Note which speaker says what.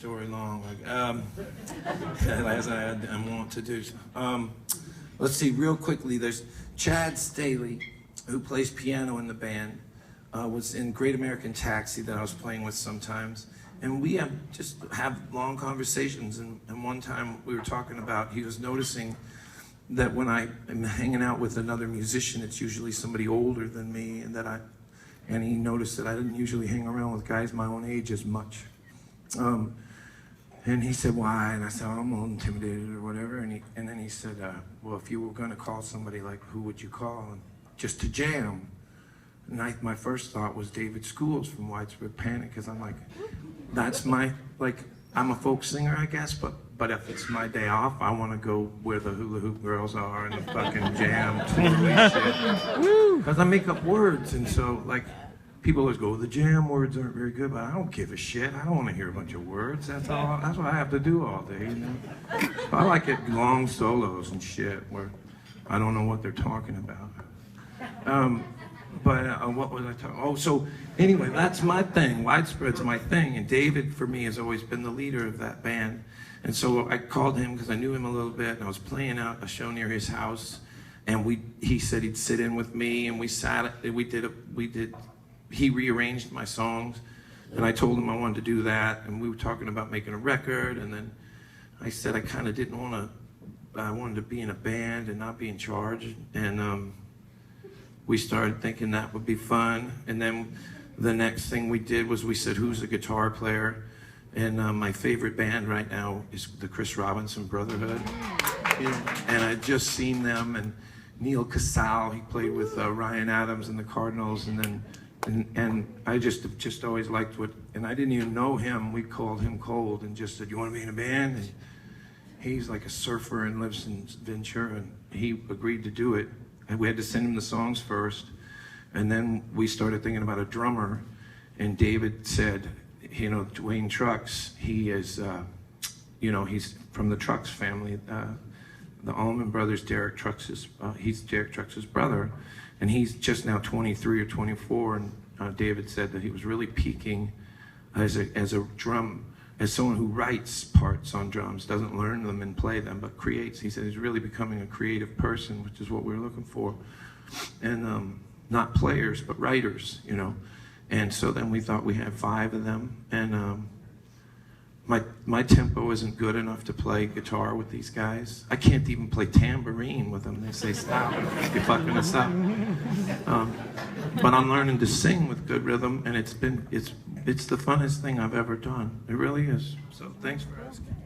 Speaker 1: story long, as I want to do. Let's see, real quickly, there's Chad Staley, who plays piano in the band, was in Great American Taxi that I was playing with sometimes. And we just have long conversations, and one time we were talking about, he was noticing that when I am hanging out with another musician, it's usually somebody older than me, and he noticed that I didn't usually hang around with guys my own age as much. And he said, why? And I said, oh, I'm a little intimidated or whatever. And then he said, well, if you were gonna call somebody, like, who would you call? And just to jam. And my first thought was David Schools from Widespread Panic, because I'm like, that's my, like, I'm a folk singer, I guess, but if it's my day off, I want to go where the hula hoop girls are and the fucking jam shit. Because I make up words, and so, like, people always go, the jam words aren't very good, but I don't give a shit. I don't want to hear a bunch of words. That's what I have to do all day, you know? I like it long solos and shit where I don't know what they're talking about. What was I talking? Oh, so anyway, that's my thing. Widespread's my thing, and David, for me, has always been the leader of that band. And so I called him because I knew him a little bit, and I was playing out a show near his house, and he said he'd sit in with me, and he rearranged my songs, and I told him I wanted to do that, and we were talking about making a record, and then I said I kind of didn't want to, I wanted to be in a band and not be in charge, and we started thinking that would be fun. And then the next thing we did was we said, who's a guitar player? And my favorite band right now is the Chris Robinson Brotherhood. And I'd just seen them, and Neil Casal, he played with Ryan Adams and the Cardinals, and I just always liked what, and I didn't even know him. We called him cold and just said, you want to be in a band? And he's like a surfer and lives in Ventura, and he agreed to do it. And we had to send him the songs first, and then we started thinking about a drummer, and David said, you know, Dwayne Trucks, he is, he's from the Trucks family. The Allman Brothers, he's Derek Trucks' brother, and he's just now 23 or 24, and David said that he was really peaking as someone who writes parts on drums, doesn't learn them and play them, but creates. He said he's really becoming a creative person, which is what we were looking for. And not players, but writers, you know. And so then we thought we had 5 of them. And my tempo isn't good enough to play guitar with these guys. I can't even play tambourine with them. They say, stop, you're fucking us up. But I'm learning to sing with good rhythm, and it's the funnest thing I've ever done. It really is. So thanks for asking.